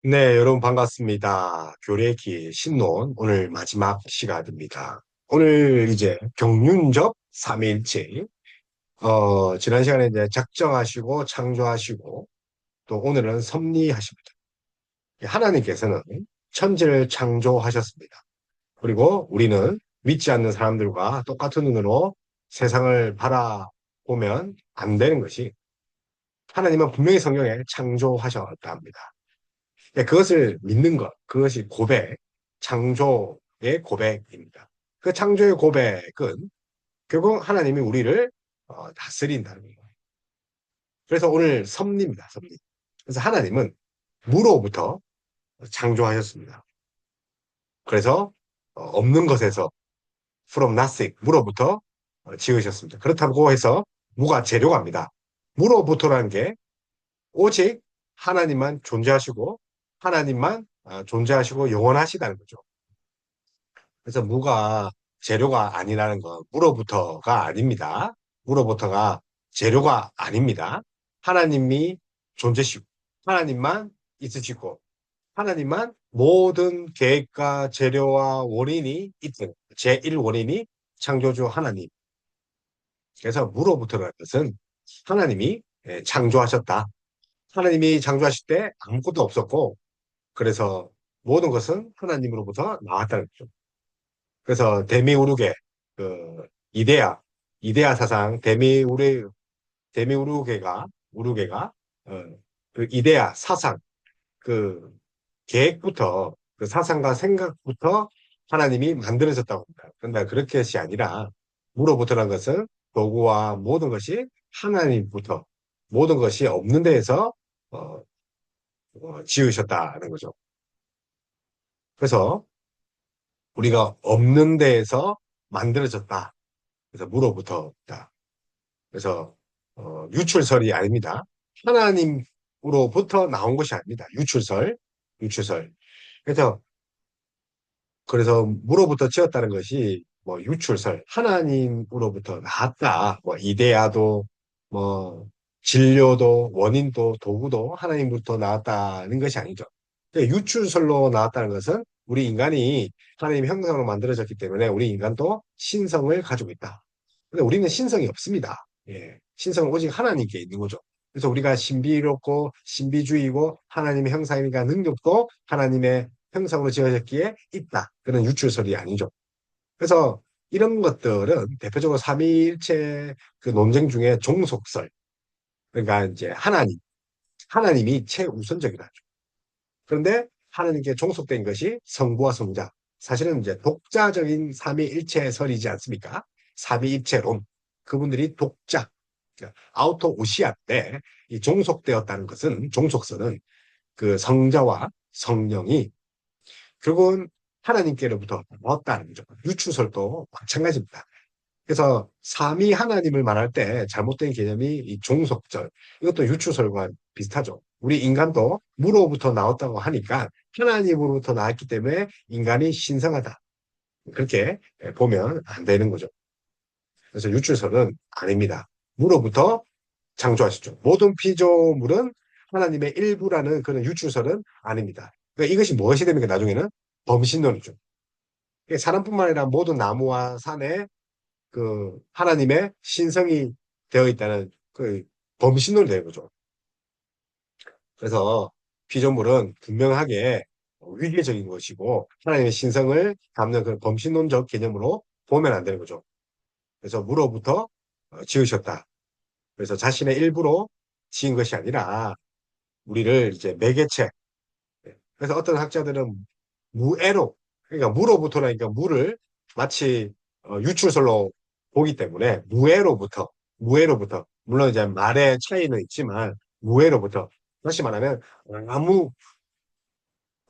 네, 여러분 반갑습니다. 교래기 신론 오늘 마지막 시간입니다. 오늘 이제 경륜접 삼위일체. 지난 시간에 이제 작정하시고 창조하시고 또 오늘은 섭리하십니다. 하나님께서는 천지를 창조하셨습니다. 그리고 우리는 믿지 않는 사람들과 똑같은 눈으로 세상을 바라보면 안 되는 것이 하나님은 분명히 성경에 창조하셨다 합니다. 그것을 믿는 것, 그것이 고백, 창조의 고백입니다. 그 창조의 고백은 결국 하나님이 우리를 다스린다는 거예요. 그래서 오늘 섭리입니다, 섭리. 그래서 하나님은 무로부터 창조하셨습니다. 그래서 없는 것에서 from nothing, 무로부터 지으셨습니다. 그렇다고 해서 무가 재료갑니다. 무로부터라는 게 오직 하나님만 존재하시고 하나님만 존재하시고 영원하시다는 거죠. 그래서 무가 재료가 아니라는 건 무로부터가 아닙니다. 무로부터가 재료가 아닙니다. 하나님이 존재시고 하나님만 있으시고 하나님만 모든 계획과 재료와 원인이 있는 제1 원인이 창조주 하나님. 그래서 무로부터라는 것은 하나님이 창조하셨다. 하나님이 창조하실 때 아무것도 없었고 그래서 모든 것은 하나님으로부터 나왔다는 거죠. 그래서 데미우르게 그 이데아 사상 데미우르게가 우르게가 어, 그 이데아 사상 그 계획부터 그 사상과 생각부터 하나님이 만들어졌다고 합니다. 그런데 그렇게 것이 아니라 무로부터라는 것은 도구와 모든 것이 하나님부터 모든 것이 없는 데에서 어, 지으셨다는 거죠. 그래서 우리가 없는 데에서 만들어졌다. 그래서 무로부터다. 그래서 유출설이 아닙니다. 하나님으로부터 나온 것이 아닙니다. 유출설. 그래서 무로부터 지었다는 것이 뭐 유출설, 하나님으로부터 나왔다. 뭐 이데아도 뭐 진료도 원인도 도구도 하나님부터 나왔다는 것이 아니죠. 유출설로 나왔다는 것은 우리 인간이 하나님 형상으로 만들어졌기 때문에 우리 인간도 신성을 가지고 있다. 근데 우리는 신성이 없습니다. 예. 신성은 오직 하나님께 있는 거죠. 그래서 우리가 신비롭고 신비주의고 하나님의 형상이니까 능력도 하나님의 형상으로 지어졌기에 있다. 그런 유출설이 아니죠. 그래서 이런 것들은 대표적으로 삼위일체 그 논쟁 중에 종속설. 그러니까 이제 하나님이 최우선적이라죠. 그런데 하나님께 종속된 것이 성부와 성자. 사실은 이제 독자적인 삼위일체설이지 않습니까? 삼위일체론. 그분들이 독자, 그러니까 아우토우시아때 이 종속되었다는 것은 종속설은 그 성자와 성령이 결국은 하나님께로부터 나왔다는 거죠. 유추설도 마찬가지입니다. 그래서 삼위 하나님을 말할 때 잘못된 개념이 이 종속절, 이것도 유추설과 비슷하죠. 우리 인간도 무로부터 나왔다고 하니까 하나님으로부터 나왔기 때문에 인간이 신성하다. 그렇게 보면 안 되는 거죠. 그래서 유추설은 아닙니다. 무로부터 창조하셨죠. 모든 피조물은 하나님의 일부라는 그런 유추설은 아닙니다. 그러니까 이것이 무엇이 됩니까? 나중에는 범신론이죠. 사람뿐만 아니라 모든 나무와 산에 그 하나님의 신성이 되어 있다는 그 범신론이 되는 거죠. 그래서 피조물은 분명하게 위계적인 것이고 하나님의 신성을 담는 그 범신론적 개념으로 보면 안 되는 거죠. 그래서 무로부터 지으셨다. 그래서 자신의 일부로 지은 것이 아니라 우리를 이제 매개체. 그래서 어떤 학자들은 무애로, 그러니까 무로부터라니까 무를 마치 유출설로 보기 때문에 무애로부터, 물론 이제 말의 차이는 있지만 무애로부터, 다시 말하면 아무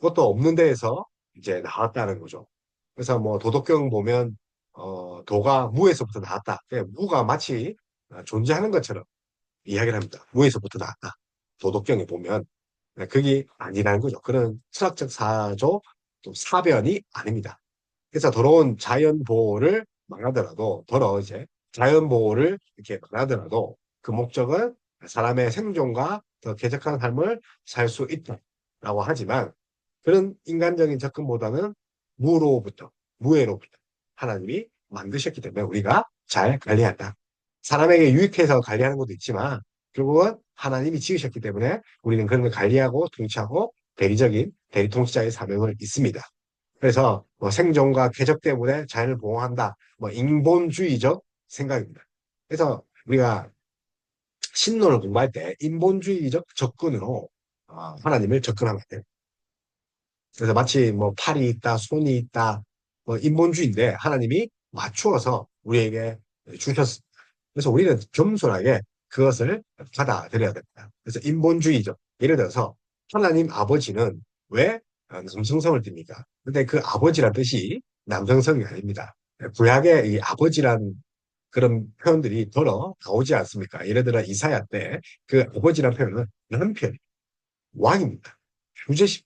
것도 없는 데에서 이제 나왔다는 거죠. 그래서 뭐 도덕경 보면 도가 무에서부터 나왔다. 무가 마치 존재하는 것처럼 이야기를 합니다. 무에서부터 나왔다. 도덕경에 보면 그게 아니라는 거죠. 그런 철학적 사조, 또 사변이 아닙니다. 그래서 더러운 자연 보호를 말하더라도, 이제 자연 보호를 이렇게 말하더라도 그 목적은 사람의 생존과 더 쾌적한 삶을 살 수 있다. 무로라고 하지만 그런 인간적인 접근보다는 무로부터, 무에로부터 하나님이 만드셨기 때문에 우리가 잘 관리한다. 사람에게 유익해서 관리하는 것도 있지만 결국은 하나님이 지으셨기 때문에 우리는 그런 걸 관리하고 통치하고 대리적인 대리통치자의 사명을 있습니다. 그래서 뭐 생존과 쾌적 때문에 자연을 보호한다. 뭐 인본주의적 생각입니다. 그래서 우리가 신론을 공부할 때 인본주의적 접근으로 하나님을 접근하면 돼요. 그래서 마치 뭐 팔이 있다, 손이 있다, 뭐 인본주의인데 하나님이 맞추어서 우리에게 주셨습니다. 그래서 우리는 겸손하게 그것을 받아들여야 됩니다. 그래서 인본주의죠. 예를 들어서 하나님 아버지는 왜 남성성을 띱니까? 근데 그 아버지란 뜻이 남성성이 아닙니다. 구약의 이 아버지란 그런 표현들이 더러 나오지 않습니까? 예를 들어 이사야 때 그 아버지란 표현은 남편, 왕입니다. 주제십,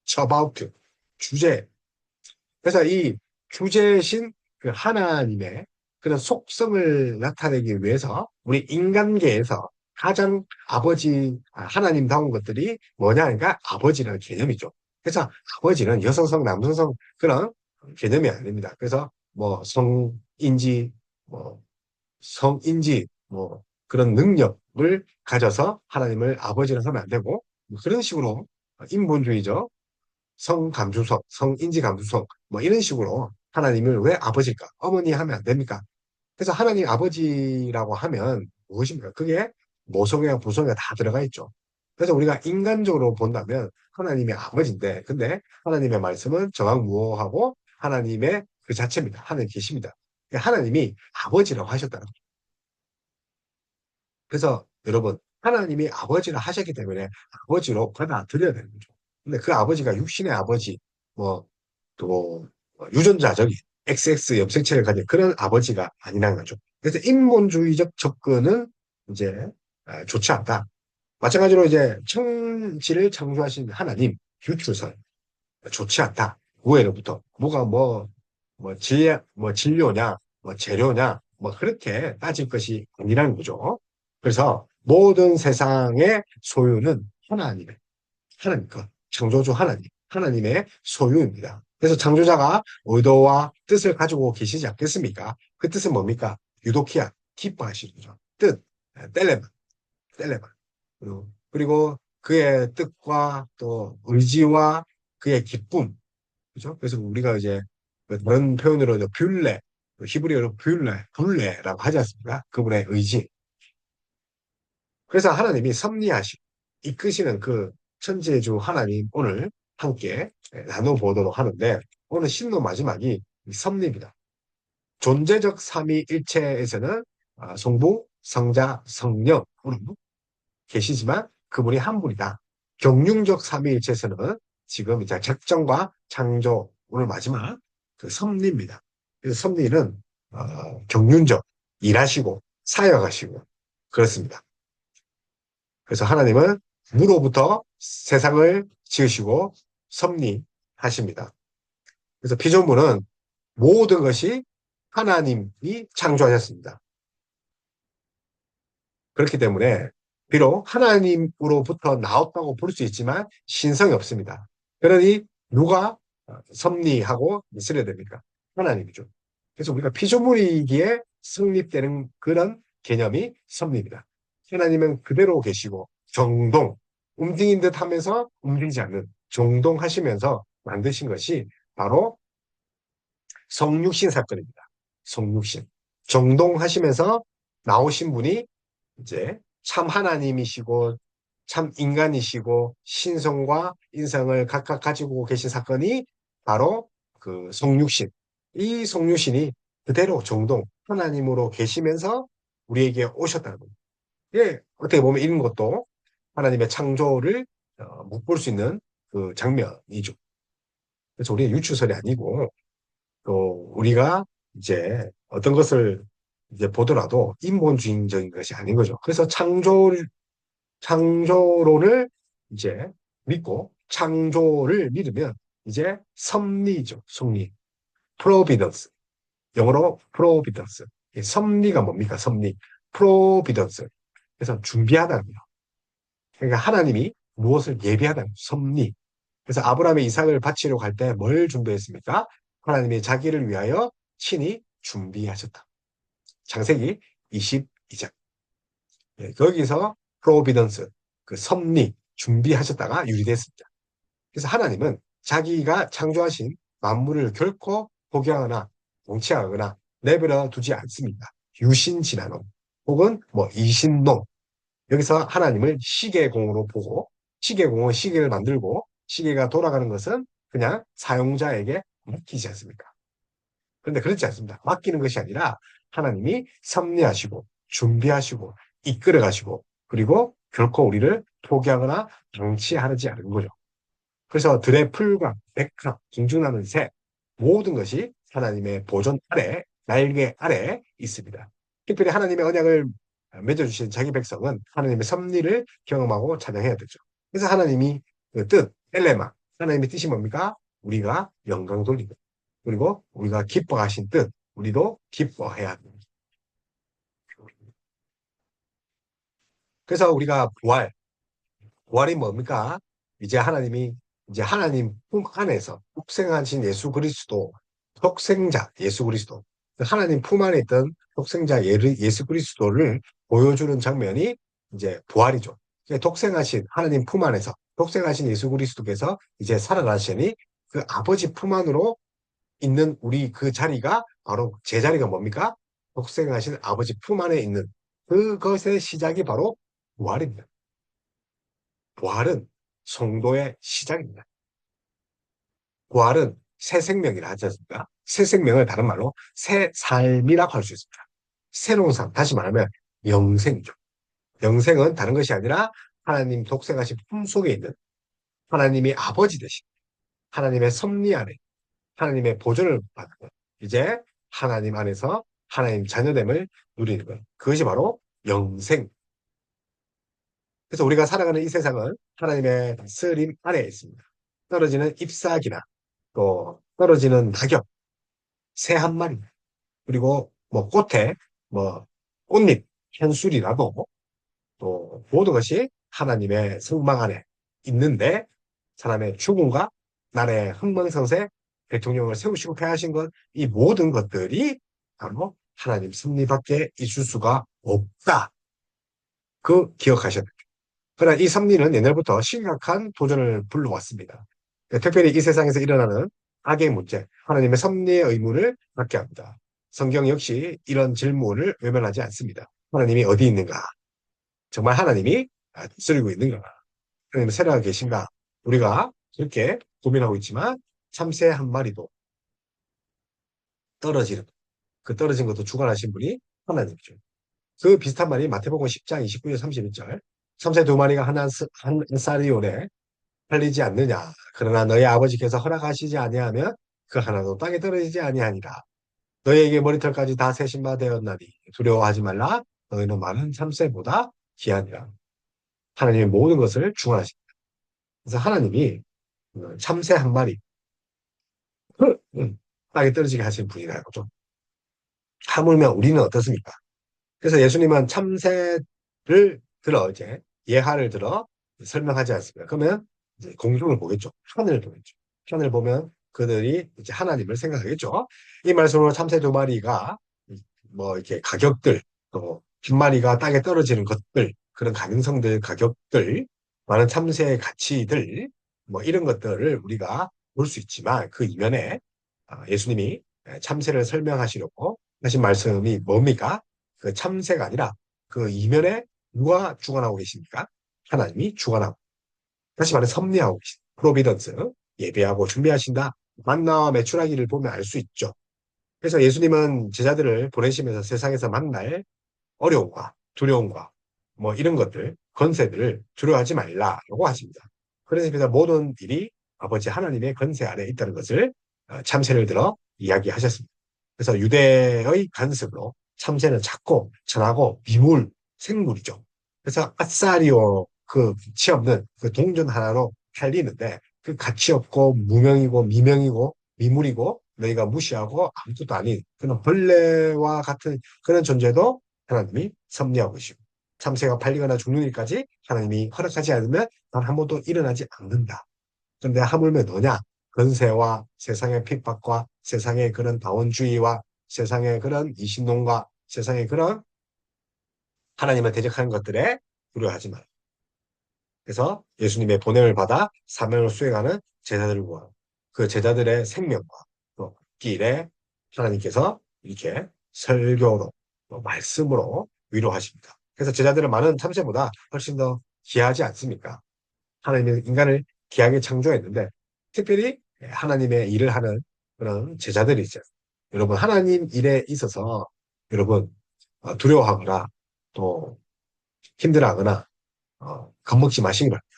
처바우트, 주제. 그래서 이 주제신 그 하나님의 그런 속성을 나타내기 위해서 우리 인간계에서 가장 하나님다운 것들이 뭐냐 하니까 아버지라는 개념이죠. 그래서 아버지는 여성성, 남성성 그런 개념이 아닙니다. 그래서 뭐 성인지, 뭐 성인지, 뭐 그런 능력을 가져서 하나님을 아버지로 하면 안 되고 뭐 그런 식으로 인본주의죠. 성감수성, 성인지감수성, 뭐 이런 식으로 하나님을 왜 아버지일까? 어머니 하면 안 됩니까? 그래서 하나님 아버지라고 하면 무엇입니까? 그게 모성애와 부성애가 다 들어가 있죠. 그래서 우리가 인간적으로 본다면 하나님의 아버지인데, 근데 하나님의 말씀은 정확무오하고 하나님의 그 자체입니다. 하나님 계십니다. 하나님이 아버지라고 하셨다는 거죠. 그래서 여러분, 하나님이 아버지를 하셨기 때문에 아버지로 받아들여야 되는 거죠. 근데 그 아버지가 육신의 아버지, 뭐, 또, 유전자적인 XX 염색체를 가진 그런 아버지가 아니라는 거죠. 그래서 인본주의적 접근은 이제 좋지 않다. 마찬가지로 이제 천지를 창조하신 하나님, 유출설, 좋지 않다. 우애로부터. 뭐가 뭐 진료냐, 뭐 재료냐, 뭐 그렇게 따질 것이 아니라는 거죠. 그래서 모든 세상의 소유는 하나님 것, 창조주 하나님의 소유입니다. 그래서 창조자가 의도와 뜻을 가지고 계시지 않겠습니까? 그 뜻은 뭡니까? 유도키아, 기뻐하시는 거죠. 뜻, 텔레마. 그리고 그의 뜻과 또 의지와 그의 기쁨, 그죠? 그래서 우리가 이제 그 다른 표현으로 뷰레, 히브리어로 불레라고 하지 않습니까? 그분의 의지. 그래서 하나님이 섭리하시고 이끄시는 그 천지의 주 하나님 오늘 함께 나눠보도록 하는데 오늘 신로 마지막이 섭리입니다. 존재적 삼위일체에서는 성부, 성자, 성령으로 계시지만 그분이 한 분이다. 경륜적 삼위일체에서는 지금 이제 작정과 창조 오늘 마지막 그 섭리입니다. 그래서 섭리는 경륜적 일하시고 사역하시고 그렇습니다. 그래서 하나님은 무로부터 세상을 지으시고 섭리하십니다. 그래서 피조물은 모든 것이 하나님이 창조하셨습니다. 그렇기 때문에 비록 하나님으로부터 나왔다고 볼 수 있지만 신성이 없습니다. 그러니 누가 섭리하고 있어야 됩니까? 하나님이죠. 그래서 우리가 피조물이기에 성립되는 그런 개념이 섭리입니다. 하나님은 그대로 계시고 정동, 움직인 듯 하면서 움직이지 않는 정동하시면서 만드신 것이 바로 성육신 사건입니다. 성육신. 정동하시면서 나오신 분이 이제 참 하나님이시고 참 인간이시고 신성과 인성을 각각 가지고 계신 사건이 바로 그 성육신. 이 성육신이 그대로 정동 하나님으로 계시면서 우리에게 오셨다는 겁니다. 예, 어떻게 보면 이런 것도 하나님의 창조를 묵볼 수 있는 그 장면이죠. 그래서 우리는 유추설이 아니고 또 우리가 이제 어떤 것을 이제 보더라도 인본주의적인 것이 아닌 거죠. 그래서 창조론을 이제 믿고 창조를 믿으면 이제 섭리죠. 섭리. providence. 영어로 providence. 이 섭리가 뭡니까? 섭리. providence. 그래서 준비하다는 거예요. 그러니까 하나님이 무엇을 예비하다. 섭리. 그래서 아브라함의 이삭을 바치려고 할 때 뭘 준비했습니까? 하나님이 자기를 위하여 친히 준비하셨다. 창세기 22장. 거기서 프로비던스, 그 섭리, 준비하셨다가 유리됐습니다. 그래서 하나님은 자기가 창조하신 만물을 결코 포기하거나 통치하거나 내버려 두지 않습니다. 유신진화론 혹은 뭐 이신론. 여기서 하나님을 시계공으로 보고 시계공은 시계를 만들고 시계가 돌아가는 것은 그냥 사용자에게 맡기지 않습니까? 그런데 그렇지 않습니다. 맡기는 것이 아니라 하나님이 섭리하시고 준비하시고 이끌어 가시고 그리고 결코 우리를 포기하거나 방치하지 않은 거죠. 그래서 들의 풀과 백합, 공중나는 새 모든 것이 하나님의 보존 아래, 날개 아래 있습니다. 특별히 하나님의 언약을 맺어주신 자기 백성은 하나님의 섭리를 경험하고 찬양해야 되죠. 그래서 하나님이 그 뜻, 엘레마, 하나님의 뜻이 뭡니까? 우리가 영광 돌리고 그리고 우리가 기뻐하신 뜻, 우리도 기뻐해야 됩니다. 그래서 우리가 부활이 뭡니까? 이제 하나님이 이제 하나님 품 안에서 독생하신 예수 그리스도, 독생자 예수 그리스도, 하나님 품 안에 있던 독생자 예수 그리스도를 보여주는 장면이 이제 부활이죠. 독생하신 하나님 품 안에서 독생하신 예수 그리스도께서 이제 살아나시니 그 아버지 품 안으로 있는 우리 그 자리가 바로 제 자리가 뭡니까? 독생하신 아버지 품 안에 있는 그것의 시작이 바로 부활입니다. 부활은 성도의 시작입니다. 부활은 새 생명이라 하지 않습니까? 새 생명을 다른 말로 새 삶이라고 할 수 있습니다. 새로운 삶, 다시 말하면 영생이죠. 영생은 다른 것이 아니라 하나님 독생하신 품 속에 있는 하나님이 아버지 되신 하나님의 섭리 안에 하나님의 보존을 받는 이제 하나님 안에서 하나님 자녀됨을 누리는 것. 그것이 바로 영생. 그래서 우리가 살아가는 이 세상은 하나님의 스림 아래에 있습니다. 떨어지는 잎사귀나 또 떨어지는 낙엽, 새 한 마리, 그리고 뭐 꽃에 뭐 꽃잎, 현술이라도 또 모든 것이 하나님의 성망 안에 있는데 사람의 죽음과 나라의 흥망성쇠, 대통령을 세우시고 폐하신 것, 이 모든 것들이 바로 하나님 섭리밖에 있을 수가 없다. 그 기억하셔야 됩니다. 그러나 이 섭리는 옛날부터 심각한 도전을 불러왔습니다. 특별히 이 세상에서 일어나는 악의 문제, 하나님의 섭리의 의무를 받게 합니다. 성경 역시 이런 질문을 외면하지 않습니다. 하나님이 어디 있는가? 정말 하나님이 다스리고 있는가? 하나님이 살아가 계신가? 우리가 그렇게 고민하고 있지만 참새 한 마리도 떨어지는 그 떨어진 것도 주관하신 분이 하나님이죠. 그 비슷한 말이 마태복음 10장 29절 31절 참새 두 마리가 한 쌀이 오래 팔리지 않느냐. 그러나 너희 아버지께서 허락하시지 아니하면 그 하나도 땅에 떨어지지 아니하니라. 너희에게 머리털까지 다 세신 바 되었나니 두려워하지 말라. 너희는 많은 참새보다 귀하니라. 하나님의 모든 것을 주관하십니다. 그래서 하나님이 참새 한 마리 땅에 떨어지게 하신 분이라는 거죠. 하물며 우리는 어떻습니까? 그래서 예수님은 참새를 들어 이제 예하를 들어 설명하지 않습니다. 그러면 이제 공중을 보겠죠. 하늘을 보겠죠. 하늘을 보면 그들이 이제 하나님을 생각하겠죠. 이 말씀으로 참새 두 마리가 뭐 이렇게 가격들 또 한 마리가 땅에 떨어지는 것들 그런 가능성들 가격들 많은 참새의 가치들 뭐 이런 것들을 우리가 볼 수 있지만 그 이면에 예수님이 참새를 설명하시려고 하신 말씀이 뭡니까? 그 참새가 아니라 그 이면에 누가 주관하고 계십니까? 하나님이 주관하고 다시 말해 섭리하고 계신 프로비던스 예배하고 준비하신다. 만나와 메추라기를 보면 알 수 있죠. 그래서 예수님은 제자들을 보내시면서 세상에서 만날 어려움과 두려움과 뭐 이런 것들 건세들을 두려워하지 말라라고 하십니다. 그래서 모든 일이 아버지 하나님의 건세 아래 있다는 것을 참새를 들어 이야기하셨습니다. 그래서 유대의 관습으로 참새는 작고 천하고 미물, 생물이죠. 그래서 아싸리오 그 가치 없는 그 동전 하나로 팔리는데 그 가치 없고 무명이고 미명이고 미물이고 너희가 무시하고 아무것도 아닌 그런 벌레와 같은 그런 존재도 하나님이 섭리하고 계시고 참새가 팔리거나 죽는 일까지 하나님이 허락하지 않으면 단 한 번도 일어나지 않는다. 그런데 하물며 너냐? 권세와 세상의 핍박과 세상의 그런 다원주의와 세상의 그런 이신론과 세상의 그런 하나님을 대적하는 것들에 두려워하지 마라. 그래서 예수님의 보냄을 받아 사명을 수행하는 제자들과 그 제자들의 생명과 또 길에 하나님께서 이렇게 설교로 또 말씀으로 위로하십니다. 그래서 제자들은 많은 참새보다 훨씬 더 귀하지 않습니까? 하나님은 인간을 귀하게 창조했는데 특별히 하나님의 일을 하는 그런 제자들이죠. 여러분 하나님 일에 있어서 여러분 두려워하거나 또 힘들어하거나 겁먹지 마시기 바랍니다.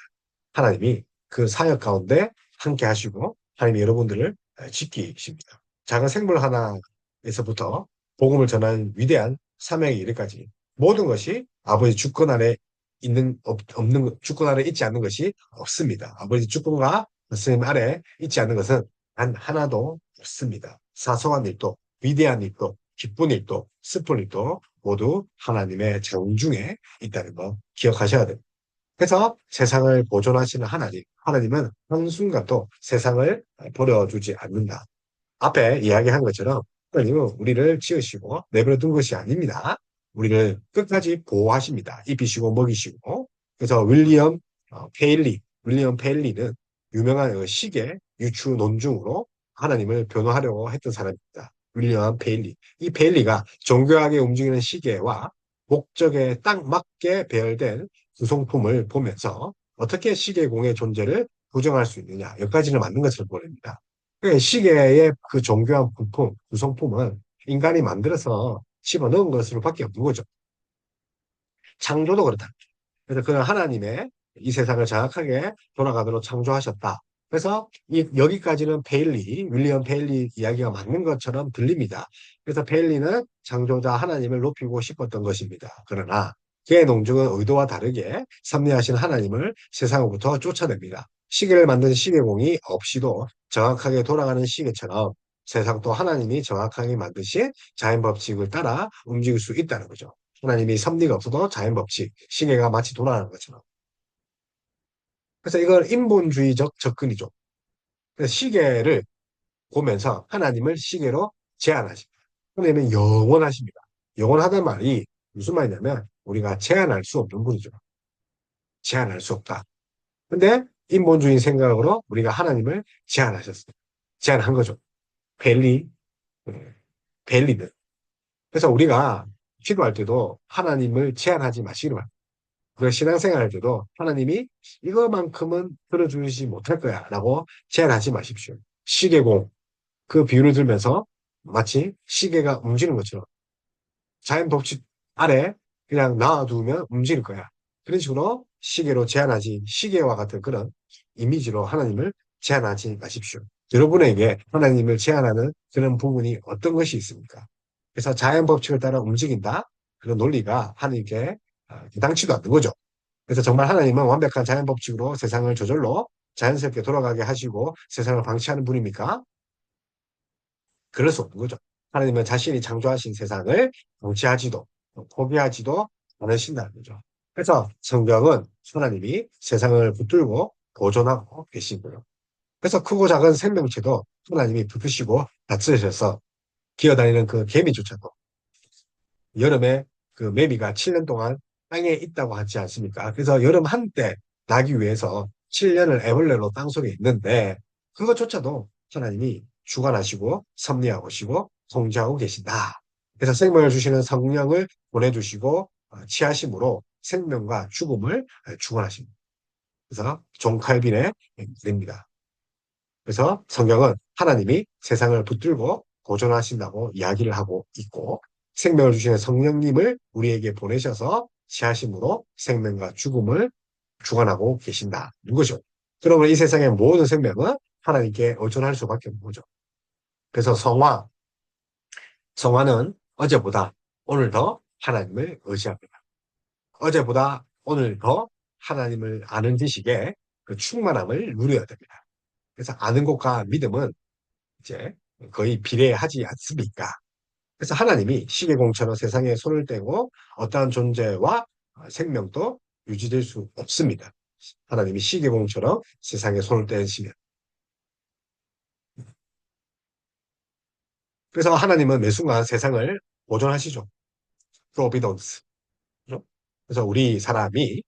하나님이 그 사역 가운데 함께 하시고 하나님이 여러분들을 지키십니다. 작은 생물 하나에서부터 복음을 전하는 위대한 사명의 일까지 모든 것이 아버지 주권 아래 없는 주권 아래 있지 않는 것이 없습니다. 아버지 주권과 말씀 아래 있지 않는 것은 단 하나도 없습니다. 사소한 일도 위대한 일도 기쁜 일도 슬픈 일도 모두 하나님의 정중에 있다는 거 기억하셔야 됩니다. 그래서 세상을 보존하시는 하나님, 하나님은 한순간도 세상을 버려주지 않는다. 앞에 이야기한 것처럼 하나님은 우리를 지으시고 내버려 둔 것이 아닙니다. 우리를 끝까지 보호하십니다. 입히시고 먹이시고. 그래서 윌리엄 페일리는 유명한 그 시계 유추 논중으로 하나님을 변호하려고 했던 사람입니다. 윌리엄 페일리. 이 페일리가 정교하게 움직이는 시계와 목적에 딱 맞게 배열된 구성품을 보면서 어떻게 시계공의 존재를 부정할 수 있느냐. 여기까지는 맞는 것을 보냅니다. 그 시계의 그 정교한 부품, 구성품은 인간이 만들어서 집어넣은 것으로 밖에 없는 거죠. 창조도 그렇다. 그래서 그는 하나님의 이 세상을 정확하게 돌아가도록 창조하셨다. 그래서 여기까지는 윌리엄 페일리 이야기가 맞는 것처럼 들립니다. 그래서 페일리는 창조자 하나님을 높이고 싶었던 것입니다. 그러나 그의 농중은 의도와 다르게 섭리하신 하나님을 세상으로부터 쫓아냅니다. 시계를 만든 시계공이 없이도 정확하게 돌아가는 시계처럼 세상도 하나님이 정확하게 만드신 자연 법칙을 따라 움직일 수 있다는 거죠. 하나님이 섭리가 없어도 자연 법칙, 시계가 마치 돌아가는 것처럼. 그래서 이걸 인본주의적 접근이죠. 그래서 시계를 보면서 하나님을 시계로 제한하십니다. 하나님은 영원하십니다. 영원하다는 말이 무슨 말이냐면 우리가 제한할 수 없는 분이죠. 제한할 수 없다. 근데 인본주의 생각으로 우리가 하나님을 제한하셨어요. 제한한 거죠. 벨리, 벨리는. 그래서 우리가 기도할 때도 하나님을 제한하지 마시기 바랍니다. 우리가 신앙생활 할 때도 하나님이 이거만큼은 들어주지 못할 거야 라고 제한하지 마십시오. 시계공, 그 비유를 들면서 마치 시계가 움직이는 것처럼 자연 법칙 아래 그냥 놔두면 움직일 거야. 그런 식으로 시계로 제한하지, 시계와 같은 그런 이미지로 하나님을 제한하지 마십시오. 여러분에게 하나님을 제한하는 그런 부분이 어떤 것이 있습니까? 그래서 자연 법칙을 따라 움직인다. 그런 논리가 하나님께 당치도 않는 거죠. 그래서 정말 하나님은 완벽한 자연 법칙으로 세상을 저절로 자연스럽게 돌아가게 하시고 세상을 방치하는 분입니까? 그럴 수 없는 거죠. 하나님은 자신이 창조하신 세상을 방치하지도 포기하지도 않으신다는 거죠. 그래서 성경은 하나님이 세상을 붙들고 보존하고 계신 거예요. 그래서 크고 작은 생명체도 하나님이 붙드시고 다스리셔서 기어다니는 그 개미조차도 여름에 그 매미가 7년 동안 땅에 있다고 하지 않습니까? 그래서 여름 한때 나기 위해서 7년을 애벌레로 땅속에 있는데 그것조차도 하나님이 주관하시고 섭리하시고 통제하고 계신다. 그래서 생명을 주시는 성령을 보내주시고 취하심으로 생명과 죽음을 주관하십니다. 그래서 존 칼빈의 말입니다. 그래서 성경은 하나님이 세상을 붙들고 보존하신다고 이야기를 하고 있고 생명을 주시는 성령님을 우리에게 보내셔서 시하심으로 생명과 죽음을 주관하고 계신다. 이거죠. 그러면 이 세상의 모든 생명은 하나님께 의존할 수밖에 없는 거죠. 그래서 성화는 어제보다 오늘 더 하나님을 의지합니다. 어제보다 오늘 더 하나님을 아는 지식에 그 충만함을 누려야 됩니다. 그래서 아는 것과 믿음은 이제 거의 비례하지 않습니까? 그래서 하나님이 시계공처럼 세상에 손을 떼고 어떠한 존재와 생명도 유지될 수 없습니다. 하나님이 시계공처럼 세상에 손을 떼시면. 그래서 하나님은 매 순간 세상을 보존하시죠. 프로비던스. 그죠? 그래서 우리 사람이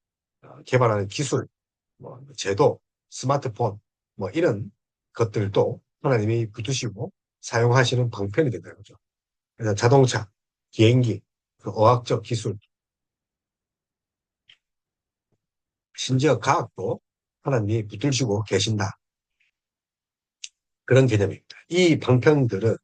개발하는 기술, 뭐 제도, 스마트폰, 뭐 이런 것들도 하나님이 붙으시고 사용하시는 방편이 된다는 거죠. 그래서 자동차, 비행기, 그 어학적 기술, 심지어 과학도 하나님이 붙들시고 계신다. 그런 개념입니다. 이 방편들은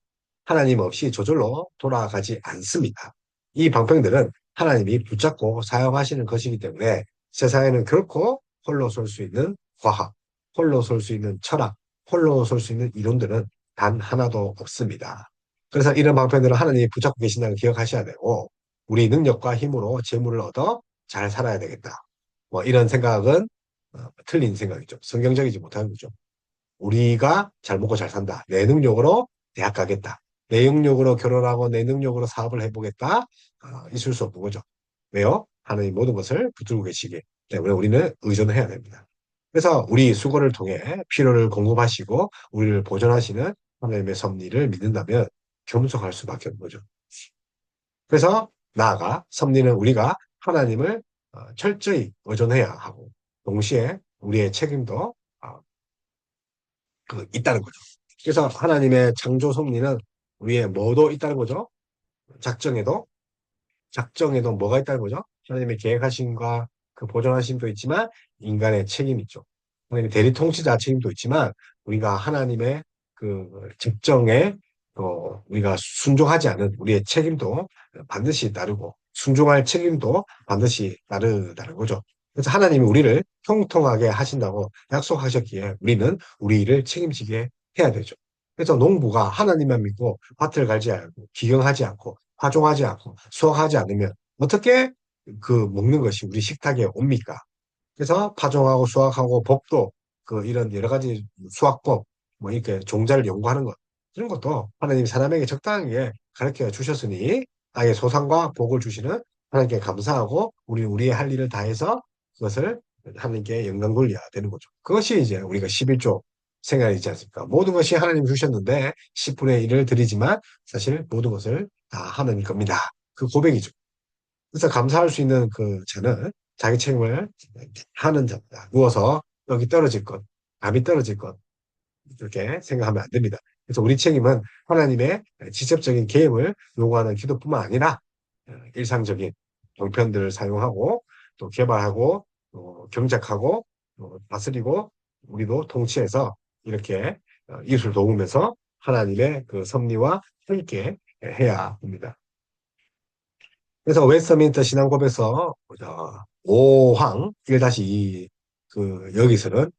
하나님 없이 저절로 돌아가지 않습니다. 이 방편들은 하나님이 붙잡고 사용하시는 것이기 때문에 세상에는 결코 홀로 설 수 있는 과학, 홀로 설 수 있는 철학, 홀로 설 수 있는 이론들은 단 하나도 없습니다. 그래서 이런 방편들은 하나님이 붙잡고 계신다는 걸 기억하셔야 되고 우리 능력과 힘으로 재물을 얻어 잘 살아야 되겠다. 뭐 이런 생각은 틀린 생각이죠. 성경적이지 못한 거죠. 우리가 잘 먹고 잘 산다. 내 능력으로 대학 가겠다. 내 능력으로 결혼하고 내 능력으로 사업을 해보겠다. 있을 수 없는 거죠. 왜요? 하나님 모든 것을 붙들고 계시기 때문에 우리는 의존해야 됩니다. 그래서 우리 수고를 통해 필요를 공급하시고 우리를 보존하시는 하나님의 섭리를 믿는다면 겸손할 수밖에 없는 거죠. 그래서 나아가 섭리는 우리가 하나님을 철저히 의존해야 하고 동시에 우리의 책임도 있다는 거죠. 그래서 하나님의 창조 섭리는 우리의 뭐도 있다는 거죠. 작정에도 작정에도 뭐가 있다는 거죠. 하나님의 계획하심과 그 보존하심도 있지만 인간의 책임이 있죠. 하나님의 대리 통치자 책임도 있지만 우리가 하나님의 그 직정에 우리가 순종하지 않은 우리의 책임도 반드시 따르고 순종할 책임도 반드시 따르다는 거죠. 그래서 하나님이 우리를 형통하게 하신다고 약속하셨기에 우리는 우리 일을 책임지게 해야 되죠. 그래서 농부가 하나님만 믿고 밭을 갈지 않고 기경하지 않고 파종하지 않고 수확하지 않으면 어떻게 그 먹는 것이 우리 식탁에 옵니까? 그래서 파종하고 수확하고 법도 이런 여러 가지 수확법 뭐 이렇게 종자를 연구하는 것 이런 것도 하나님 사람에게 적당하게 가르쳐 주셨으니 아예 소상과 복을 주시는 하나님께 감사하고 우리의 할 일을 다해서 그것을 하나님께 영광 돌려야 되는 거죠. 그것이 이제 우리가 11조 생각이지 않습니까? 모든 것이 하나님 주셨는데 10분의 1을 드리지만 사실 모든 것을 다 하나님 겁니다. 그 고백이죠. 그래서 감사할 수 있는 그 자는 자기 책임을 하는 자입니다. 누워서 여기 떨어질 것, 감이 떨어질 것, 이렇게 생각하면 안 됩니다. 그래서 우리 책임은 하나님의 직접적인 개입을 요구하는 기도뿐만 아니라 일상적인 방편들을 사용하고 또 개발하고 또 경작하고 또 다스리고 우리도 통치해서 이렇게 이웃을 도우면서 하나님의 그 섭리와 함께 해야 합니다. 그래서 웨스트민스터 신앙법에서 5항 1-2 여기서는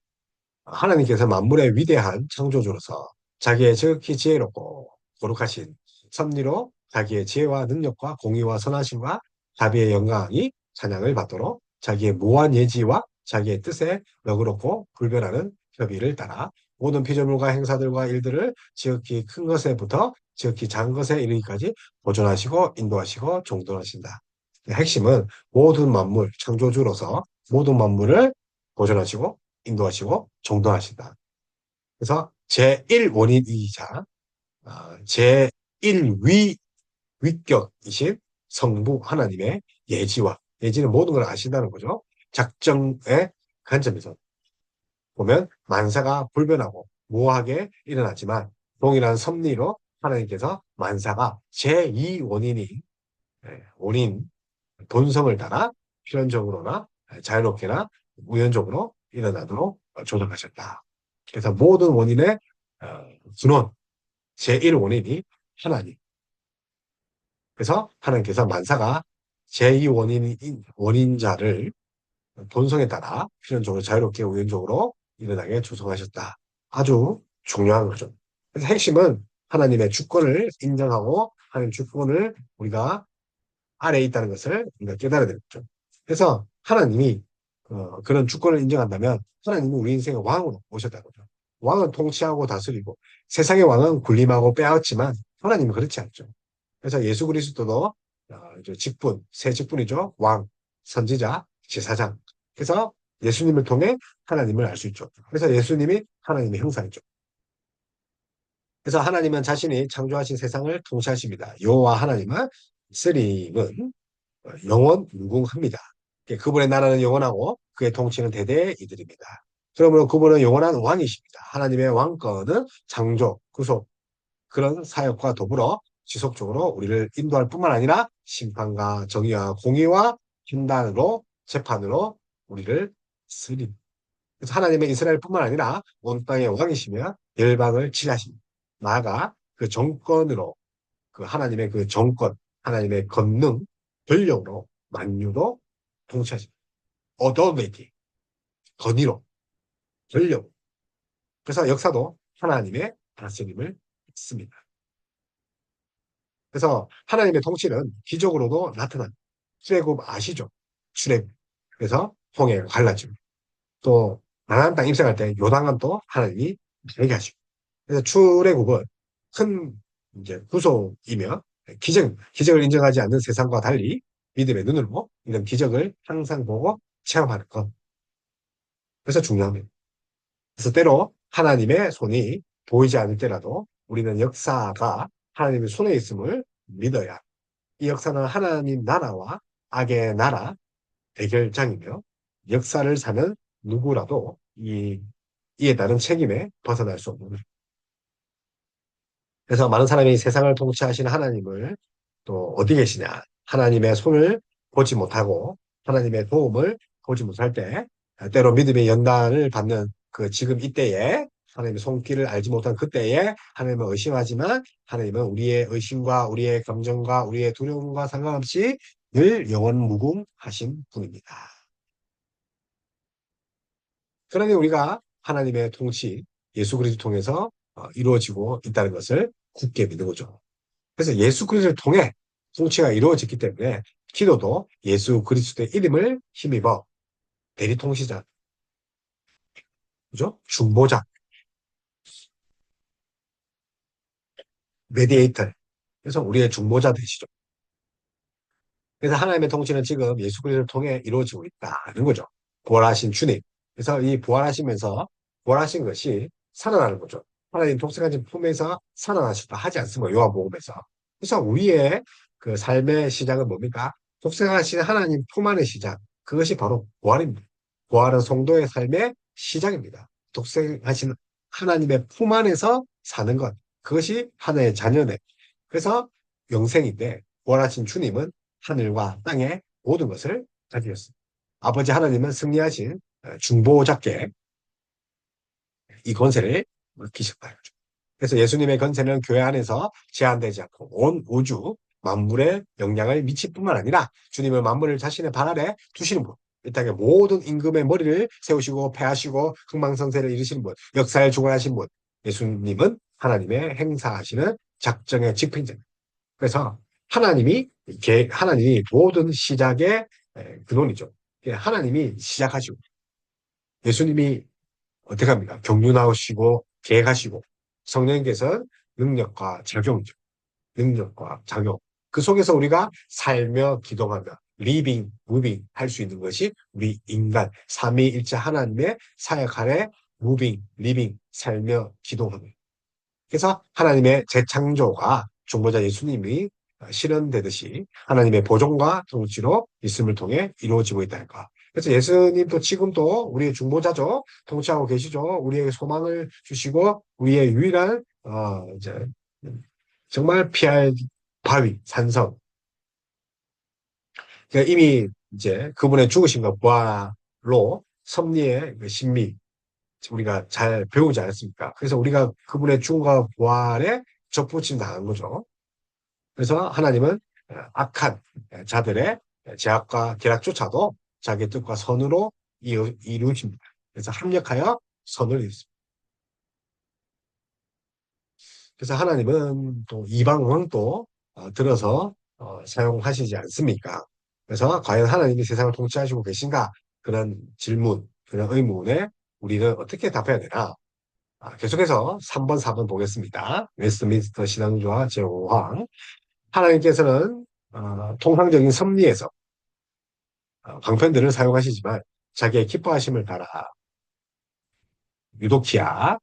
하나님께서 만물의 위대한 창조주로서 자기의 지극히 지혜롭고 거룩하신 섭리로 자기의 지혜와 능력과 공의와 선하심과 자비의 영광이 찬양을 받도록 자기의 무한 예지와 자기의 뜻에 너그럽고 불변하는 협의를 따라 모든 피조물과 행사들과 일들을 지극히 큰 것에부터 지극히 작은 것에 이르기까지 보존하시고 인도하시고 종도하신다. 핵심은 모든 만물 창조주로서 모든 만물을 보존하시고 인도하시고 정돈하신다. 그래서 제1원인이자 제1위 위격이신 성부 하나님의 예지와 예지는 모든 걸 아신다는 거죠. 작정의 관점에서 보면 만사가 불변하고 모호하게 일어나지만 동일한 섭리로 하나님께서 만사가 제2원인인 원인 본성을 따라 필연적으로나 자연롭게나 우연적으로 일어나도록 조정하셨다. 그래서 모든 원인의 근원, 제1원인이 하나님. 그래서 하나님께서 만사가 제2원인인 원인자를 본성에 따라 필연적으로 자유롭게 우연적으로 일어나게 조성하셨다. 아주 중요한 거죠. 그래서 핵심은 하나님의 주권을 인정하고 하나님 주권을 우리가 아래에 있다는 것을 우리가 깨달아야 되겠죠. 그래서 하나님이 그런 주권을 인정한다면 하나님이 우리 인생의 왕으로 오셨다는 거죠. 왕은 통치하고 다스리고 세상의 왕은 군림하고 빼앗지만 하나님은 그렇지 않죠. 그래서 예수 그리스도도 이제 직분, 새 직분이죠. 왕. 선지자, 제사장. 그래서 예수님을 통해 하나님을 알 수 있죠. 그래서 예수님이 하나님의 형상이죠. 그래서 하나님은 자신이 창조하신 세상을 통치하십니다. 여호와 하나님은 쓰림은 영원 무궁합니다. 그분의 나라는 영원하고 그의 통치는 대대 이들입니다. 그러므로 그분은 영원한 왕이십니다. 하나님의 왕권은 창조, 구속, 그런 사역과 더불어 지속적으로 우리를 인도할 뿐만 아니라 심판과 정의와 공의와 판단으로 재판으로 우리를 쓰립니다. 그래서 하나님의 이스라엘뿐만 아니라 온 땅의 왕이시며 열방을 치하십니다. 나아가 그 정권으로 그 하나님의 그 정권, 하나님의 권능, 권력으로 만유도 통치하십니다. 어도메티, 권위로, 권력. 그래서 역사도 하나님의 다스림을 믿습니다. 그래서 하나님의 통치는 기적으로도 나타납니다. 출애굽 아시죠? 출애굽. 그래서 홍해가 갈라지고 또 가나안 땅 입성할 때 요단강 또 하나님이 되게 하시고 그래서 출애굽은 큰 이제 구속이며 기적을 인정하지 않는 세상과 달리 믿음의 눈으로 이런 기적을 항상 보고 체험하는 것. 그래서 중요합니다. 그래서 때로 하나님의 손이 보이지 않을 때라도 우리는 역사가 하나님의 손에 있음을 믿어야 이 역사는 하나님 나라와 악의 나라 대결장이며 역사를 사는 누구라도 이에 따른 책임에 벗어날 수 없는. 그래서 많은 사람이 세상을 통치하시는 하나님을 또 어디 계시냐? 하나님의 손을 보지 못하고 하나님의 도움을 보지 못할 때 때로 믿음의 연단을 받는 그 지금 이때에 하나님의 손길을 알지 못한 그때에 하나님을 의심하지만 하나님은 우리의 의심과 우리의 감정과 우리의 두려움과 상관없이 늘 영원 무궁하신 분입니다. 그러니 우리가 하나님의 통치, 예수 그리스도 통해서 이루어지고 있다는 것을 굳게 믿는 거죠. 그래서 예수 그리스도를 통해 통치가 이루어졌기 때문에 기도도 예수 그리스도의 이름을 힘입어 대리통치자, 그죠? 중보자, 메디에이터. 그래서 우리의 중보자 되시죠. 그래서 하나님의 통치는 지금 예수 그리스도를 통해 이루어지고 있다는 거죠. 부활하신 주님. 그래서 이 부활하시면서 부활하신 것이 살아나는 거죠. 하나님 독생하신 품에서 살아나셨다 하지 않습니까? 요한복음에서. 그래서 우리의 그 삶의 시작은 뭡니까? 독생하신 하나님 품 안의 시작. 그것이 바로 부활입니다. 부활은 성도의 삶의 시작입니다. 독생하신 하나님의 품 안에서 사는 것. 그것이 하나의 자녀네. 그래서 영생인데 부활하신 주님은 하늘과 땅의 모든 것을 가지셨습니다. 아버지 하나님은 승리하신 중보자께 이 권세를 맡기셨다. 그래서 예수님의 권세는 교회 안에서 제한되지 않고 온 우주 만물에 영향을 미칠 뿐만 아니라 주님은 만물을 자신의 발 아래 두시는 분. 이 땅의 모든 임금의 머리를 세우시고 패하시고 흥망성쇠를 이루시는 분. 역사를 주관하신 분. 예수님은 하나님의 행사하시는 작정의 집행자입니다. 그래서 하나님이 모든 시작의 근원이죠. 하나님이 시작하시고 예수님이 어떻게 합니까? 경륜하시고 계획하시고 성령께서는 능력과 작용이죠. 능력과 작용. 그 속에서 우리가 살며 기도하며 리빙, 무빙 할 수 있는 것이 우리 인간 삼위일체 하나님의 사역 아래 무빙, 리빙, 살며 기도하며 그래서 하나님의 재창조가 중보자 예수님이 실현되듯이 하나님의 보존과 통치로 있음을 통해 이루어지고 있다는 것. 그래서 예수님도 지금도 우리의 중보자죠. 통치하고 계시죠. 우리에게 소망을 주시고 우리의 유일한 이제 정말 피할 바위, 산성. 그러니까 이미 이제 그분의 죽으심과 부활로 섭리의 그 신미 우리가 잘 배우지 않았습니까? 그래서 우리가 그분의 죽음과 부활에 접붙임 당한 거죠. 그래서 하나님은 악한 자들의 제약과 계략조차도 자기 뜻과 선으로 이루십니다. 그래서 합력하여 선을 이루습니다. 그래서 하나님은 또 이방 왕도 들어서 사용하시지 않습니까? 그래서 과연 하나님이 세상을 통치하시고 계신가? 그런 질문, 그런 의문에 우리는 어떻게 답해야 되나? 계속해서 3번, 4번 보겠습니다. 웨스트민스터 신앙조화 제5항. 하나님께서는 통상적인 섭리에서 방편들을 사용하시지만 자기의 기뻐하심을 따라 유독키야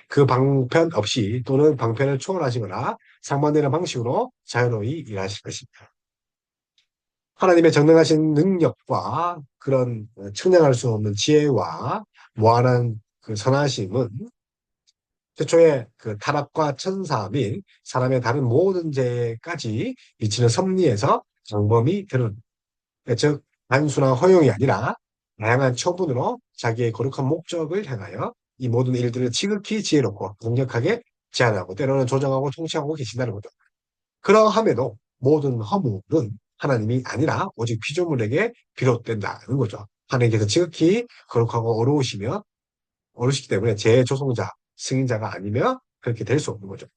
그 방편 없이 또는 방편을 초월하시거나 상반되는 방식으로 자유로이 일하실 것입니다. 하나님의 정능하신 능력과 그런 측량할 수 없는 지혜와 무한한 그 선하심은 최초의 그 타락과 천사 및 사람의 다른 모든 죄까지 미치는 섭리에서 장범이 드러납니다. 즉 단순한 허용이 아니라 다양한 처분으로 자기의 거룩한 목적을 향하여 이 모든 일들을 지극히 지혜롭고 강력하게 제한하고 때로는 조정하고 통치하고 계신다는 거죠. 그러함에도 모든 허물은 하나님이 아니라 오직 피조물에게 비롯된다는 거죠. 하나님께서 지극히 거룩하고 어루시기 때문에 재조성자, 승인자가 아니면 그렇게 될 수 없는 거죠.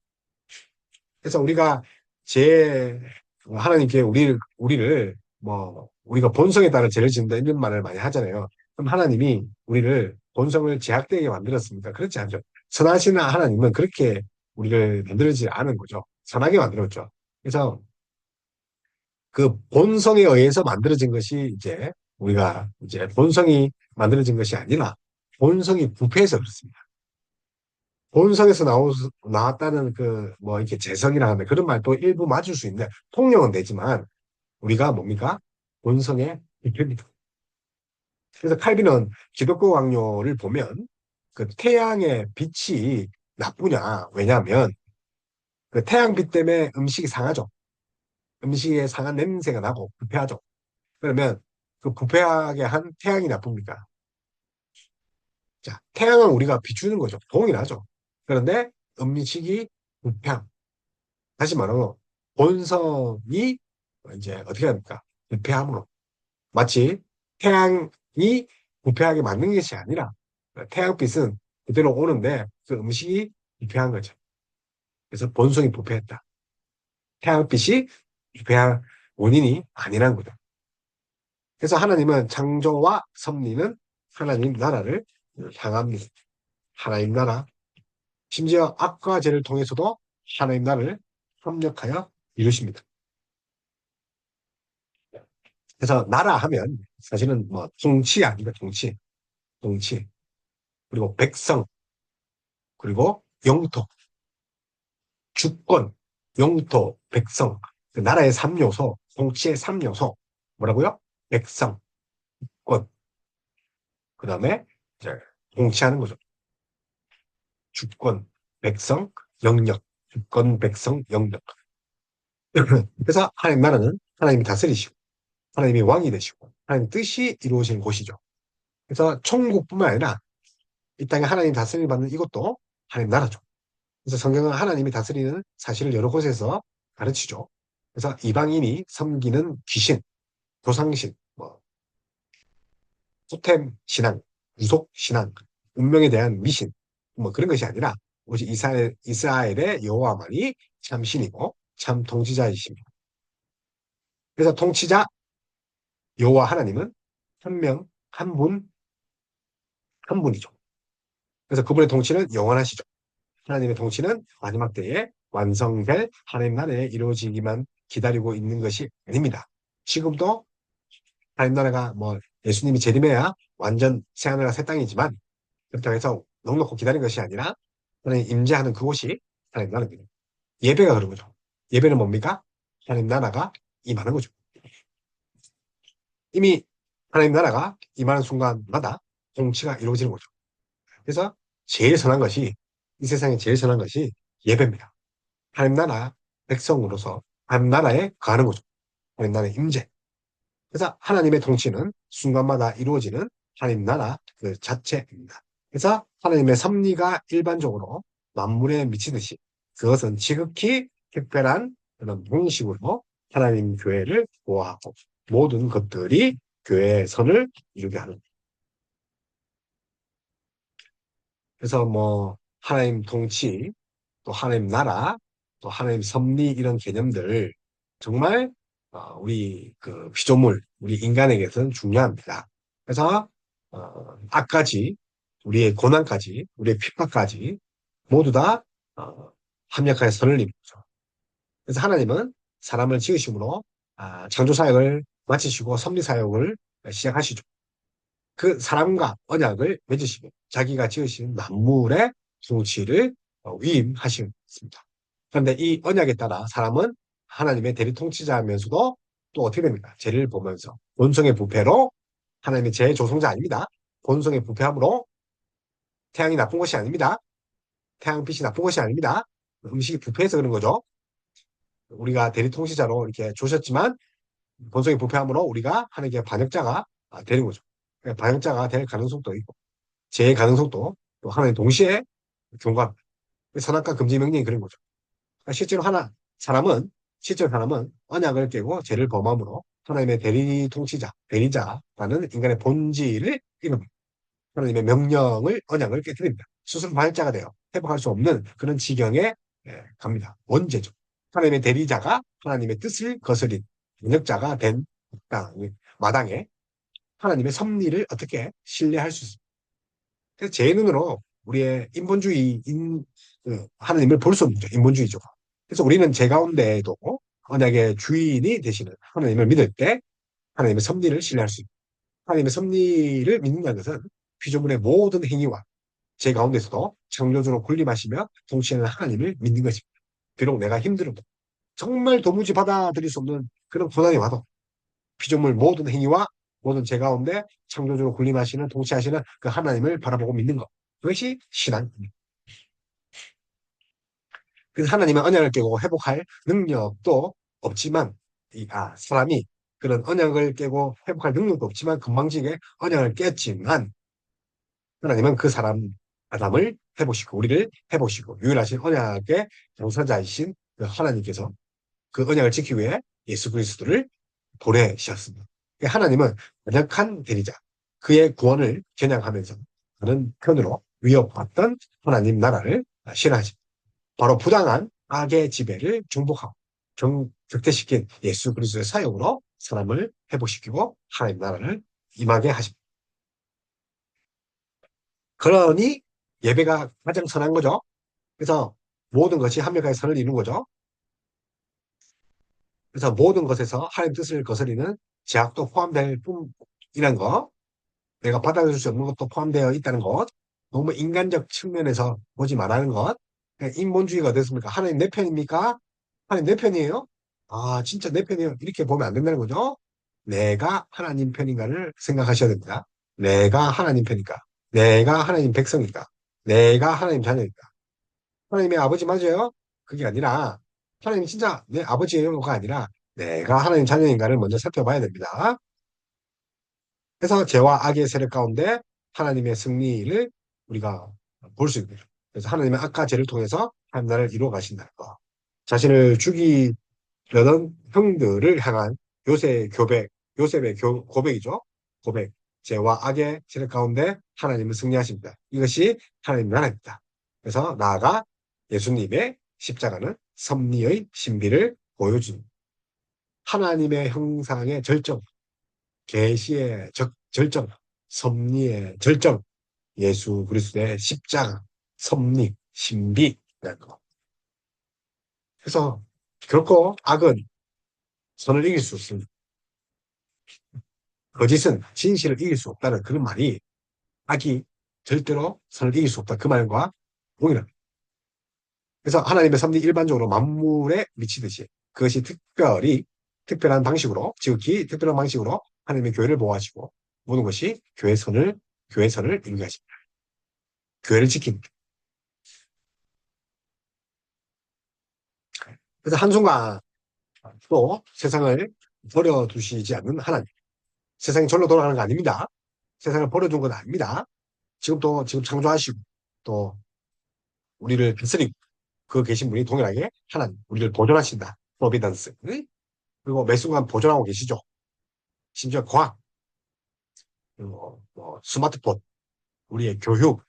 그래서 우리가 제 하나님께 우리를 뭐 우리가 본성에 따라 죄를 짓는다 이런 말을 많이 하잖아요. 그럼 하나님이 우리를 본성을 제약되게 만들었습니까? 그렇지 않죠. 선하신 하나님은 그렇게 우리를 만들지 않은 거죠. 선하게 만들었죠. 그래서 그 본성에 의해서 만들어진 것이 이제 우리가 이제 본성이 만들어진 것이 아니라 본성이 부패해서 그렇습니다. 본성에서 나왔다는 그 뭐 이렇게 재성이라 하면 그런 말도 일부 맞을 수 있는데 통용은 되지만 우리가 뭡니까? 본성의 부패입니다. 그래서 칼빈은 기독교 강요를 보면 그 태양의 빛이 나쁘냐? 왜냐하면 그 태양빛 때문에 음식이 상하죠. 음식에 상한 냄새가 나고 부패하죠. 그러면 그 부패하게 한 태양이 나쁩니까? 자, 태양은 우리가 비추는 거죠. 동일하죠. 그런데 음식이 부패함. 다시 말하면 본성이 이제 어떻게 합니까? 부패함으로. 마치 태양이 부패하게 만든 것이 아니라 태양빛은 그대로 오는데 그 음식이 부패한 거죠. 그래서 본성이 부패했다. 태양빛이 부패한 원인이 아니란 거죠. 그래서 하나님은 창조와 섭리는 하나님 나라를 향합니다. 하나님 나라, 심지어 악과 죄를 통해서도 하나님 나라를 협력하여 이루십니다. 그래서 나라 하면 사실은 뭐 통치 아닙니까? 통치, 통치. 그리고 백성, 그리고 영토, 주권, 영토, 백성. 그 나라의 3요소, 통치의 3요소. 뭐라고요? 백성, 권. 그 다음에 이제 통치하는 거죠. 주권, 백성, 영역. 주권, 백성, 영역. 그래서 하나님 나라는 하나님이 다스리시고, 하나님이 왕이 되시고, 하나님 뜻이 이루어지는 곳이죠. 그래서 천국뿐만 아니라 이 땅에 하나님 다스림을 받는 이것도 하나님 나라죠. 그래서 성경은 하나님이 다스리는 사실을 여러 곳에서 가르치죠. 그래서 이방인이 섬기는 귀신, 조상신, 뭐 토템 신앙, 유속 신앙, 운명에 대한 미신, 뭐 그런 것이 아니라 오직 이스라엘의 여호와만이 참 신이고 참 통치자이십니다. 그래서 통치자 여호와 하나님은 한 명, 한 분, 한 분이죠. 그래서 그분의 통치는 영원하시죠. 하나님의 통치는 마지막 때에 완성될 하나님 나라에 이루어지기만 기다리고 있는 것이 아닙니다. 지금도 하나님 나라가 뭐 예수님이 재림해야 완전 새하늘과 새 땅이지만 그렇다고 해서 넉넉히 기다리는 것이 아니라 하나님 임재하는 그곳이 하나님 나라입니다. 예배가 그런 거죠. 예배는 뭡니까? 하나님 나라가 임하는 거죠. 이미 하나님 나라가 임하는 순간마다 통치가 이루어지는 거죠. 그래서 제일 선한 것이 이 세상에 제일 선한 것이 예배입니다. 하나님 나라 백성으로서 하나님 나라에 가는 거죠. 하나님 나라의 임재. 그래서 하나님의 통치는 순간마다 이루어지는 하나님 나라 그 자체입니다. 그래서 하나님의 섭리가 일반적으로 만물에 미치듯이 그것은 지극히 특별한 그런 방식으로 하나님 교회를 보호하고 모든 것들이 교회의 선을 이루게 하는. 그래서 뭐 하나님 통치, 또 하나님 나라, 또 하나님 섭리 이런 개념들 정말 우리 그 피조물, 우리 인간에게서는 중요합니다. 그래서 악까지, 우리의 고난까지, 우리의 핍박까지 모두 다 합력하여 선을 이루죠. 그래서 하나님은 사람을 지으심으로 창조 사역을 마치시고 섭리 사역을 시작하시죠. 그 사람과 언약을 맺으시고 자기가 지으신 만물의 통치를 위임하십니다. 그런데 이 언약에 따라 사람은 하나님의 대리 통치자면서도 또 어떻게 됩니까? 죄를 보면서 본성의 부패로 하나님의 재조성자 아닙니다. 본성의 부패함으로 태양이 나쁜 것이 아닙니다. 태양빛이 나쁜 것이 아닙니다. 음식이 부패해서 그런 거죠. 우리가 대리 통치자로 이렇게 조셨지만 본성의 부패함으로 우리가 하나님께 반역자가 되는 거죠. 그러니까 반역자가 될 가능성도 있고 제 가능성도 또 하나님 동시에 경고합니다. 선악과 금지 명령이 그런 거죠. 그러니까 실제로 사람은 언약을 깨고 죄를 범함으로 하나님의 대리 통치자, 대리자라는 인간의 본질을 잃어버립니다. 하나님의 명령을, 언약을 깨뜨립니다. 스스로 반역자가 돼요. 회복할 수 없는 그런 지경에 갑니다. 원죄죠. 하나님의 대리자가 하나님의 뜻을 거스린 반역자가 된 마당에 하나님의 섭리를 어떻게 신뢰할 수 있습니까? 그래서 제 눈으로 우리의 하나님을 볼 수 없는 거죠. 인본주의죠. 그래서 우리는 제 가운데에도 언약의 주인이 되시는 하나님을 믿을 때 하나님의 섭리를 신뢰할 수 있고 하나님의 섭리를 믿는다는 것은 피조물의 모든 행위와 제 가운데서도 창조주로 군림하시며 통치하는 하나님을 믿는 것입니다. 비록 내가 힘들어도 정말 도무지 받아들일 수 없는 그런 고난이 와도 피조물 모든 행위와 모든 제 가운데 창조주로 군림하시는 통치하시는 그 하나님을 바라보고 믿는 것. 그것이 신앙입니다. 그래서 하나님의 언약을 깨고 회복할 능력도 없지만 사람이 그런 언약을 깨고 회복할 능력도 없지만 금방지게 언약을 깼지만 하나님은 그 사람 아담을 해보시고 우리를 해보시고 유일하신 언약의 당사자이신 그 하나님께서 그 언약을 지키기 위해 예수 그리스도를 보내셨습니다. 하나님은 언약한 대리자, 그의 구원을 겨냥하면서 다른 편으로 위협받던 하나님 나라를 실현하십니다. 바로 부당한 악의 지배를 중복하고 격퇴시킨 예수 그리스도의 사역으로 사람을 회복시키고 하나님 나라를 임하게 하십니다. 그러니 예배가 가장 선한 거죠. 그래서 모든 것이 한명하게 선을 이루는 거죠. 그래서 모든 것에서 하나님 뜻을 거스리는 제약도 포함될 뿐이란 거, 내가 받아들일 수 없는 것도 포함되어 있다는 것, 너무 인간적 측면에서 보지 말라는 것, 인본주의가 어떻습니까? 하나님 내 편입니까? 하나님 내 편이에요? 아, 진짜 내 편이에요. 이렇게 보면 안 된다는 거죠. 내가 하나님 편인가를 생각하셔야 됩니다. 내가 하나님 편인가? 내가 하나님 백성인가? 내가 하나님 자녀인가? 하나님의 아버지 맞아요? 그게 아니라 하나님이 진짜 내 아버지예요가 아니라 내가 하나님 자녀인가를 먼저 살펴봐야 됩니다. 그래서 죄와 악의 세력 가운데 하나님의 승리를 우리가 볼 수 있는 거죠. 그래서 하나님의 악과 죄를 통해서 하나님 나라를 이루어 가신다는 거. 자신을 죽이려던 형들을 향한 요셉의 고백이죠. 고백. 죄와 악의 세력 가운데 하나님은 승리하십니다. 이것이 하나님 나라입니다. 그래서 나아가 예수님의 십자가는 섭리의 신비를 보여준 하나님의 형상의 절정, 계시의 절정, 섭리의 절정, 예수 그리스도의 십자가, 섭리, 신비라는 거. 그래서 결코 악은 선을 이길 수 없습니다. 거짓은 진실을 이길 수 없다는 그런 말이 악이 절대로 선을 이길 수 없다. 그 말과 동일합니다. 그래서 하나님의 섭리 일반적으로 만물에 미치듯이 그것이 특별한 방식으로, 지극히 특별한 방식으로 하나님의 교회를 보호하시고 모든 것이 교회선을 이루게 하십니다. 교회를 지킵니다. 그래서 한순간 또 세상을 버려두시지 않는 하나님. 세상이 절로 돌아가는 거 아닙니다. 세상을 버려둔 건 아닙니다. 지금 창조하시고 또 우리를 다스리고 그 계신 분이 동일하게 하나님, 우리를 보존하신다. 프로비던스. 그리고 매 순간 보존하고 계시죠. 심지어 과학, 스마트폰, 우리의 교육,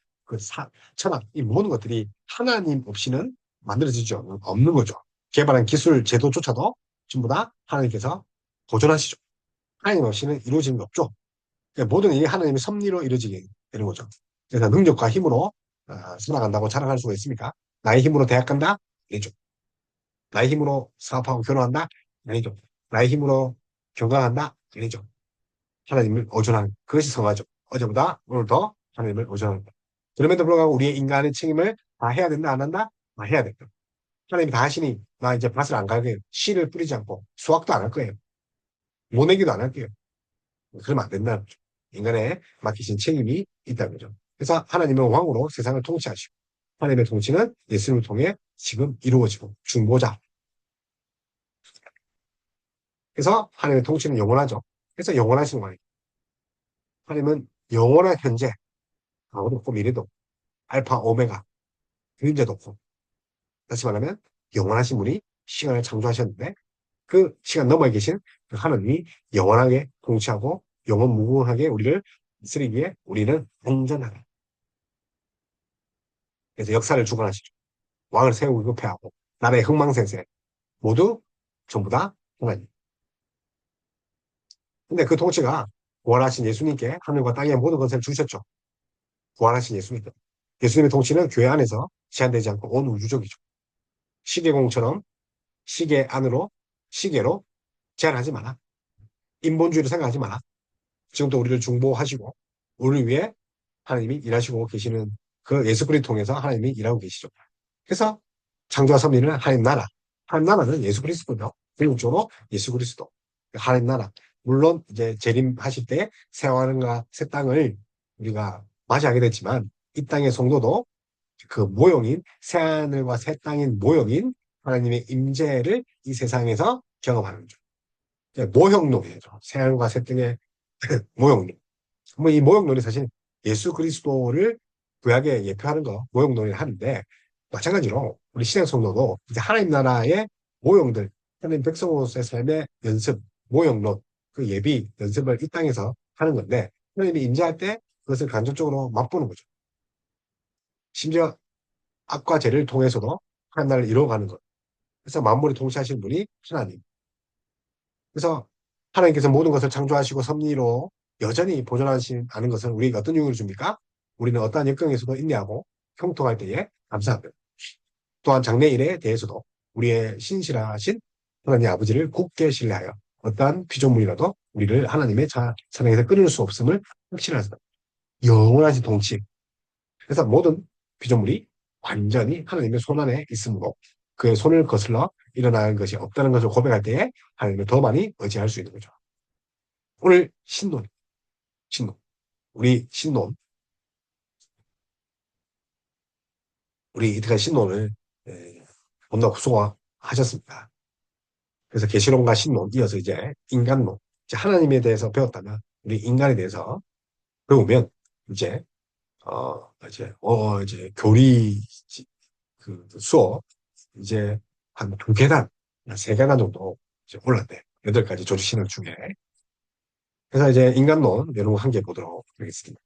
철학, 이 모든 것들이 하나님 없이는 만들어지지 없는 거죠. 개발한 기술, 제도조차도 전부 다 하나님께서 보존하시죠. 하나님 없이는 이루어지는 게 없죠. 그러니까 모든 일이 하나님의 섭리로 이루어지게 되는 거죠. 그래서 능력과 힘으로 살아간다고 자랑할 수가 있습니까? 나의 힘으로 대학 간다? 아니죠. 나의 힘으로 사업하고 결혼한다? 아니죠. 나의 힘으로 건강한다? 아니죠. 하나님을 의존하는 그것이 성화죠. 어제보다 오늘 더 하나님을 의존한다. 그럼에도 불구하고 우리의 인간의 책임을 다 해야 된다, 안 한다? 다 해야 된다. 하나님이 다 하시니 나 이제 밭을 안 갈게요. 씨를 뿌리지 않고 수확도 안 할 거예요. 모내기도 안 할게요. 그러면 안 된다는 거죠. 인간의 맡기신 책임이 있다는 거죠. 그래서 하나님은 왕으로 세상을 통치하시고 하나님의 통치는 예수님을 통해 지금 이루어지고 중보자. 그래서 하나님의 통치는 영원하죠. 그래서 영원하신 왕이에요. 하나님은 영원한 현재, 과거도 없고 미래도 없고, 알파, 오메가, 그림자도 없고. 다시 말하면 영원하신 분이 시간을 창조하셨는데 그 시간 너머에 계신 그 하나님이 영원하게 통치하고 영원무궁하게 우리를 다스리기에 우리는 안전하다. 그래서 역사를 주관하시죠. 왕을 세우고 급해하고 나라의 흥망생세 모두 전부 다 하나님. 근데 그 통치가 부활하신 예수님께 하늘과 땅의 모든 것을 주셨죠. 부활하신 예수님. 예수님의 통치는 교회 안에서 제한되지 않고 온 우주적이죠. 시계공처럼 시계 안으로 시계로 제한하지 마라. 인본주의를 생각하지 마라. 지금도 우리를 중보하시고 우리를 위해 하나님이 일하시고 계시는 그 예수 그리스도 통해서 하나님이 일하고 계시죠. 그래서 창조와 섭리는 하나님 나라. 하나님 나라는 예수 그리스도죠. 궁극적으로 예수 그리스도. 하나님 나라. 물론 이제 재림하실 때 새 하늘과 새 땅을 우리가 맞이하게 됐지만 이 땅의 성도도 그 모형인 새 하늘과 새 땅인 모형인 하나님의 임재를 이 세상에서 경험하는 거죠. 모형론이죠. 새 하늘과 새 땅의 모형론. 뭐 이 모형론이 사실 예수 그리스도를 구약에 예표하는 거 모형론을 하는데 마찬가지로 우리 신약 성도도 이제 하나님 나라의 모형들, 하나님 백성으로서의 삶의 연습, 모형론, 그 예비 연습을 이 땅에서 하는 건데 하나님이 임재할 때 그것을 간접적으로 맛보는 거죠. 심지어 악과 죄를 통해서도 하나님 나라를 이루어가는 것. 그래서 만물을 통치하시는 분이 하나님. 그래서 하나님께서 모든 것을 창조하시고 섭리로 여전히 보존하시는 것은 우리에게 어떤 유익을 줍니까? 우리는 어떠한 역경에서도 인내하고 형통할 때에 감사합니다. 또한 장래일에 대해서도 우리의 신실하신 하나님 아버지를 굳게 신뢰하여 어떠한 피조물이라도 우리를 하나님의 사랑에서 끊을 수 없음을 확신하다. 영원하신 통치. 그래서 모든 피조물이 완전히 하나님의 손 안에 있으므로 그의 손을 거슬러 일어나는 것이 없다는 것을 고백할 때에 하나님을 더 많이 의지할 수 있는 거죠. 오늘 신론, 신론. 우리 신론, 우리 이태까지 신론을 너무나 구성하셨습니다. 그래서 계시론과 신론, 이어서 이제 인간론, 이제 하나님에 대해서 배웠다면 우리 인간에 대해서 배우면 이제 이제 교리 그 수업 이제 한 두 계단, 세 계단 정도 이제 올랐대. 8가지 조지 신학 중에. 그래서 이제 인간론 여러분 한 개 보도록 하겠습니다.